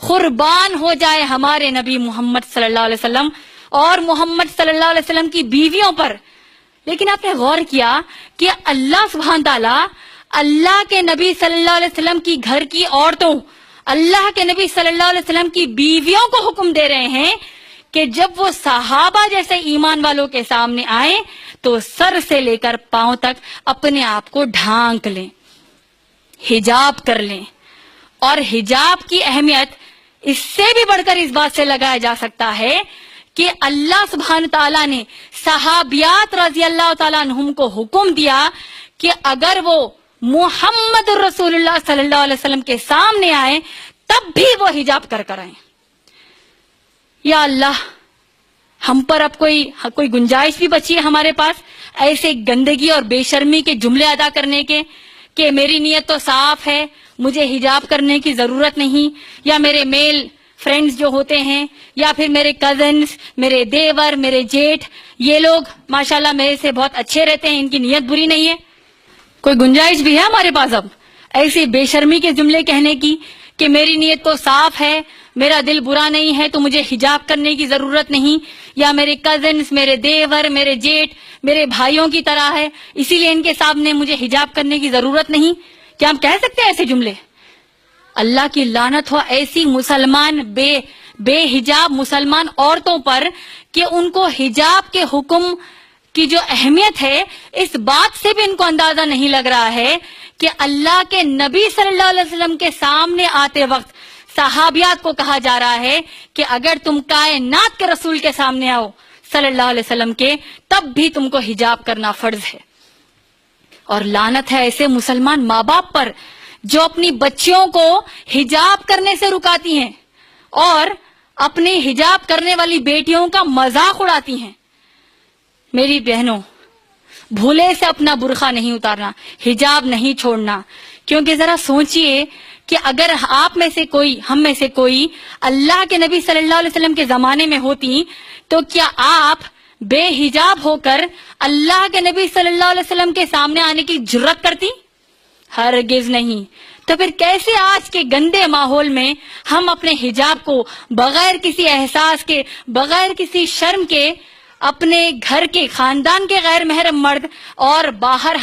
قربان ہو جائے ہمارے نبی محمد صلی اللہ علیہ وسلم اور محمد صلی اللہ علیہ وسلم کی بیویوں پر. لیکن آپ نے غور کیا کہ اللہ سبحانہ تعالیٰ اللہ کے نبی صلی اللہ علیہ وسلم کی گھر کی عورتوں، اللہ کے نبی صلی اللہ علیہ وسلم کی بیویوں کو حکم دے رہے ہیں کہ جب وہ صحابہ جیسے ایمان والوں کے سامنے آئیں تو سر سے لے کر پاؤں تک اپنے آپ کو ڈھانک لیں، حجاب کر لیں. اور حجاب کی اہمیت اس سے بھی بڑھ کر اس بات سے لگایا جا سکتا ہے کہ اللہ سبحانہ تعالیٰ نے صحابیات رضی اللہ تعالیٰ عنہم کو حکم دیا کہ اگر وہ محمد رسول اللہ صلی اللہ علیہ وسلم کے سامنے آئیں تب بھی وہ حجاب کر کر آئیں. یا اللہ، ہم پر اب کوئی گنجائش بھی بچی ہے ہمارے پاس ایسے گندگی اور بے شرمی کے جملے ادا کرنے کے کہ میری نیت تو صاف ہے، مجھے حجاب کرنے کی ضرورت نہیں، یا میرے میل فرینڈز جو ہوتے ہیں یا پھر میرے کزنز، میرے دیور، میرے جیٹھ، یہ لوگ ماشاءاللہ میرے سے بہت اچھے رہتے ہیں، ان کی نیت بری نہیں ہے. کوئی گنجائش بھی ہے ہمارے پاس اب ایسے بے شرمی کے جملے کہنے کی کہ میری نیت تو صاف ہے، میرا دل برا نہیں ہے تو مجھے حجاب کرنے کی ضرورت نہیں، یا میرے کزنز، میرے دیور، میرے جیٹھ میرے بھائیوں کی طرح ہے اسی لیے ان کے سامنے مجھے حجاب کرنے کی ضرورت نہیں؟ کیا ہم کہہ سکتے ہیں ایسے جملے؟ اللہ کی لعنت ہو ایسی مسلمان بے حجاب مسلمان عورتوں پر کہ ان کو حجاب کے حکم کی جو اہمیت ہے اس بات سے بھی ان کو اندازہ نہیں لگ رہا ہے کہ اللہ کے نبی صلی اللہ علیہ وسلم کے سامنے آتے وقت صحابیات کو کہا جا رہا ہے کہ اگر تم کائنات کے رسول کے سامنے آؤ صلی اللہ علیہ وسلم کے تب بھی تم کو حجاب کرنا فرض ہے. اور لعنت ہے ایسے مسلمان ماں باپ پر جو اپنی بچیوں کو حجاب کرنے سے رکاتی ہیں اور اپنی حجاب کرنے والی بیٹیوں کا مذاق اڑاتی ہیں. میری بہنوں، بھولے سے اپنا برقع نہیں اتارنا، حجاب نہیں چھوڑنا، کیونکہ ذرا سوچئے کہ اگر آپ میں سے کوئی، ہم میں سے کوئی اللہ کے نبی صلی اللہ علیہ وسلم کے زمانے میں ہوتی تو کیا آپ بے حجاب ہو کر اللہ کے نبی صلی اللہ علیہ وسلم کے سامنے آنے کی جرات کرتی؟ ہرگز نہیں. تو پھر کیسے آج کے گندے ماحول میں ہم اپنے حجاب کو بغیر کسی احساس کے، بغیر کسی شرم کے اپنے گھر کے، خاندان کے غیر محرم مرد اور باہر